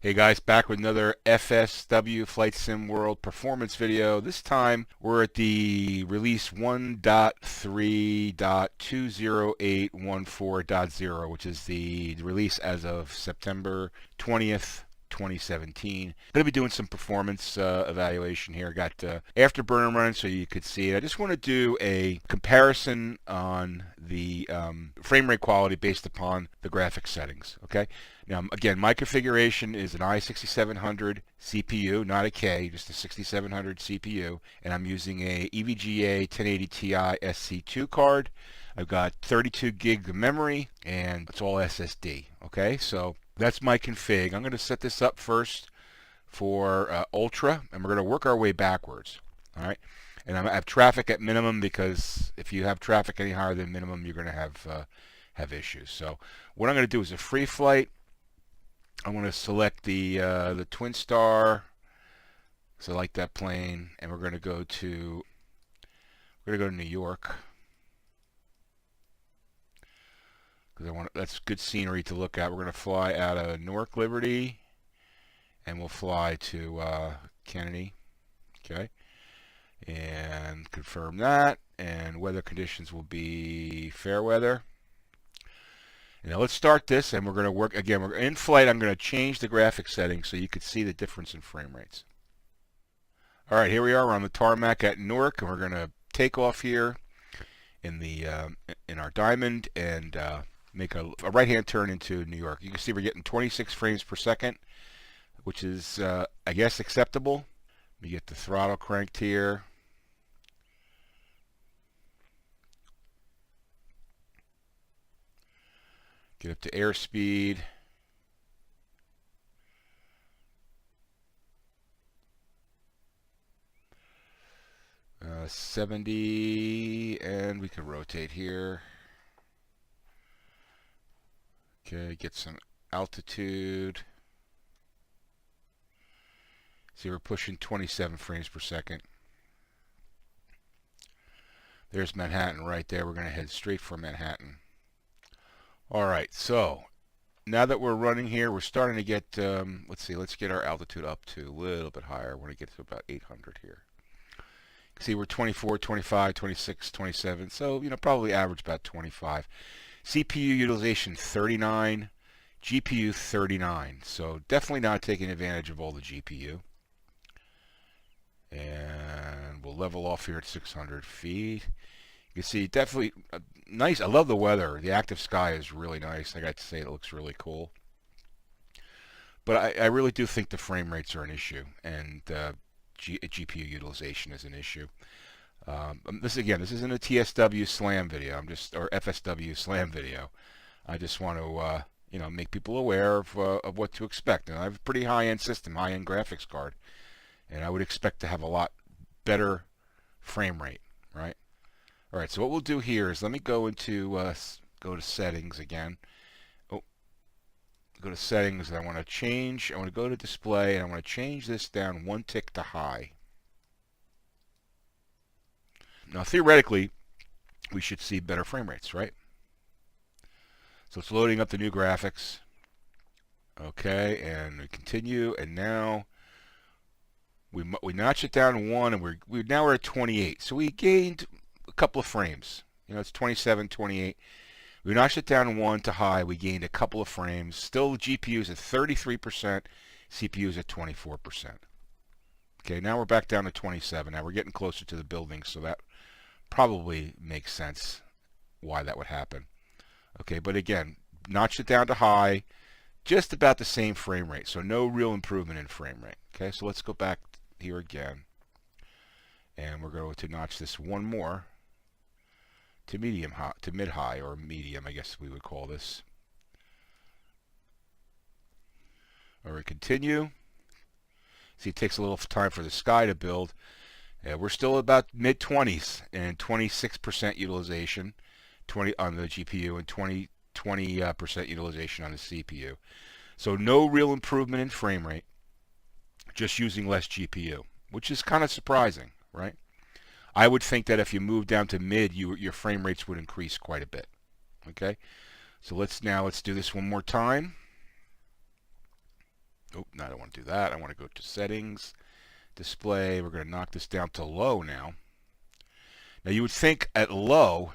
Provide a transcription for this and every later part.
Hey guys, back with another FSW Flight Sim World performance video. This time we're at the release 1.3.20814.0, which is the release as of September 20th, 2017. Going to be doing some performance evaluation here. Got afterburner running so you could see it. I just want to do a comparison on the frame rate quality based upon the graphics settings. Okay. Now, again, my configuration is an i6700 CPU, not a K, just a 6700 CPU, and I'm using a EVGA 1080Ti SC2 card. I've got 32 gigs of memory, and it's all SSD. Okay, so that's my config. I'm going to set this up first for Ultra, and we're going to work our way backwards. All right, and I have traffic at minimum because if you have traffic any higher than minimum, you're going to have issues. So what I'm going to do is a free flight. I want to select the Twin Star, select that plane, and we're going to go to New York because that's good scenery to look at. We're going to fly out of Newark Liberty, and we'll fly to Kennedy. Okay, and confirm that. And weather conditions will be fair weather. Now let's start this, and we're going to work again. We're in flight. I'm going to change the graphics settings so you can see the difference in frame rates. All right, here we are. We're on the tarmac at Newark, and we're going to take off here in the in our Diamond and make a right-hand turn into New York. You can see we're getting 26 frames per second, which is I guess acceptable. Let me get the throttle cranked here. Get up to airspeed. Uh, 70, and we can rotate here. Okay, get some altitude. See, we're pushing 27 frames per second. There's Manhattan right there. We're going to head straight for Manhattan. All right, so now that we're running here, we're starting to get, let's see, let's get our altitude up to a little bit higher. We're going to get to about 800 here. See, we're 24, 25, 26, 27, so, probably average about 25. CPU utilization 39, GPU 39, so definitely not taking advantage of all the GPU. And we'll level off here at 600 feet. You can see definitely nice. I love the weather. The active sky is really nice. I got to say it looks really cool. But I really do think the frame rates are an issue, and GPU utilization is an issue. This isn't a TSW slam video. or FSW slam video. I just want to make people aware of what to expect. And I have a pretty high-end system, high-end graphics card, and I would expect to have a lot better frame rate, right? All right, so what we'll do here is let me go into go to settings again. Oh, go to settings, and I want to go to display, and I want to change this down one tick to high. Now, theoretically, we should see better frame rates, right? So it's loading up the new graphics. Okay, and we continue, and now we notch it down to 1, and we're at 28. So we gained a couple of frames. It's 27, 28. We notched it down 1 to high. We gained a couple of frames. Still, the GPU's at 33%, CPU's at 24%. Okay, now we're back down to 27. Now we're getting closer to the building, so that probably makes sense why that would happen. Okay, but again, notched it down to high, just about the same frame rate, so no real improvement in frame rate. Okay, so let's go back here again, and we're going to notch this one more to medium high, to mid-high, or medium, I guess we would call this. All right, continue. See, it takes a little time for the sky to build. We're still about mid-20s and 26% utilization, 20 on the GPU, and 20% utilization on the CPU. So no real improvement in frame rate, just using less GPU, which is kind of surprising, right? I would think that if you move down to mid, your frame rates would increase quite a bit. Okay, so let's do this one more time. Oh, no, I don't want to do that. I want to go to settings, display. We're going to knock this down to low now. Now you would think at low,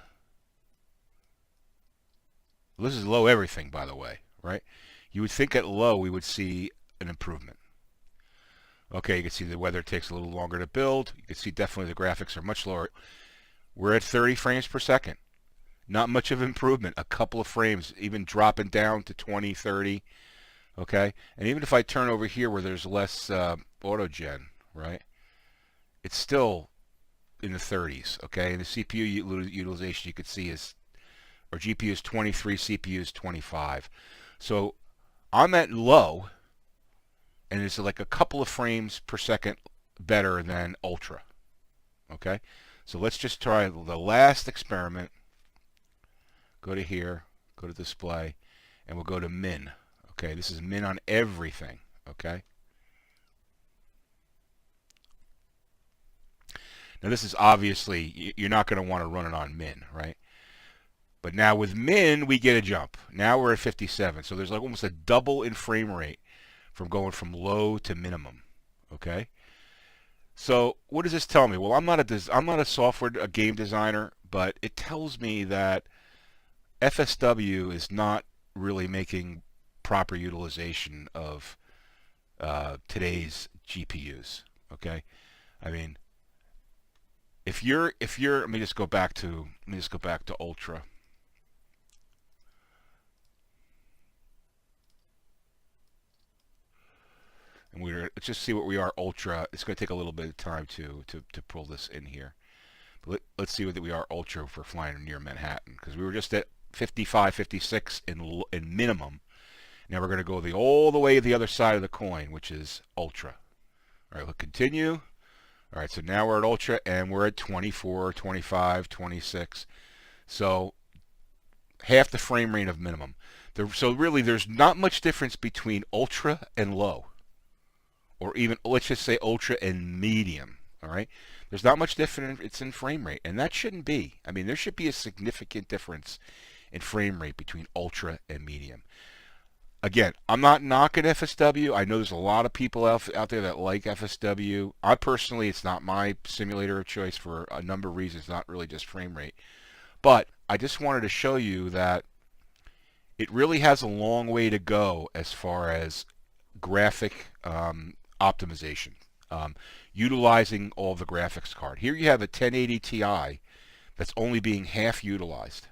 this is low everything, by the way, right? You would think at low we would see an improvement. Okay, you can see the weather takes a little longer to build. You can see definitely the graphics are much lower. We're at 30 frames per second. Not much of improvement. A couple of frames, even dropping down to 20, 30. Okay, and even if I turn over here where there's less auto gen, right? It's still in the 30s. Okay, and the CPU utilization you could see is, or GPU is 23, CPU is 25. So on that low, and it's like a couple of frames per second better than ultra. Okay, so let's just try the last experiment. Go to here, go to display, and we'll go to min. Okay, this is min on everything. Okay, now this is obviously, you're not going to want to run it on min, right? But now with min, we get a jump. Now we're at 57, so there's like almost a double in frame rate from going from low to minimum. Okay, so what does this tell me? Well, I'm not a game designer, but it tells me that FSW is not really making proper utilization of today's GPUs. Okay, I mean, if you're let me just go back to ultra. And let's just see what we are ultra. It's going to take a little bit of time to pull this in here. But let's see what we are ultra for flying near Manhattan, because we were just at 55, 56 in minimum. Now we're going to go all the way to the other side of the coin, which is ultra. All right, we'll continue. All right, so now we're at ultra, and we're at 24, 25, 26. So half the frame rate of minimum. So really, there's not much difference between ultra and low, or even, let's just say, ultra and medium. All right, there's not much difference. It's in frame rate, and that shouldn't be. I mean, there should be a significant difference in frame rate between ultra and medium. Again, I'm not knocking FSW. I know there's a lot of people out there that like FSW. I personally, it's not my simulator of choice for a number of reasons, not really just frame rate. But I just wanted to show you that it really has a long way to go as far as graphic optimization, utilizing all the graphics card. Here you have a 1080 Ti that's only being half utilized.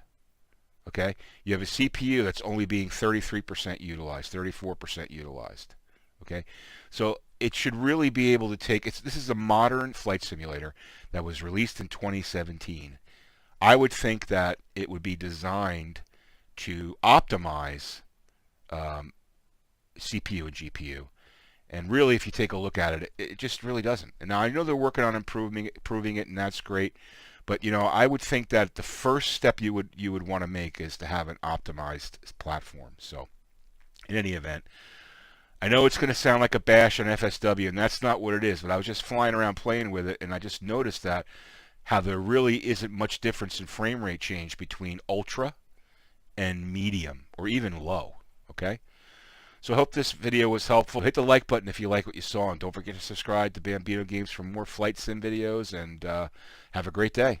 Okay, you have a CPU that's only being 33% utilized, 34% utilized. Okay, so it should really be able to take, this is a modern flight simulator that was released in 2017. I would think that it would be designed to optimize CPU and GPU. And really, if you take a look at it, it just really doesn't. And now I know they're working on improving it, and that's great. But I would think that the first step you would want to make is to have an optimized platform. So, in any event, I know it's going to sound like a bash on FSW, and that's not what it is. But I was just flying around playing with it, and I just noticed that how there really isn't much difference in frame rate change between ultra and medium, or even low. Okay. So I hope this video was helpful. Hit the like button if you like what you saw, and don't forget to subscribe to Bambino Games for more flight sim videos, and have a great day.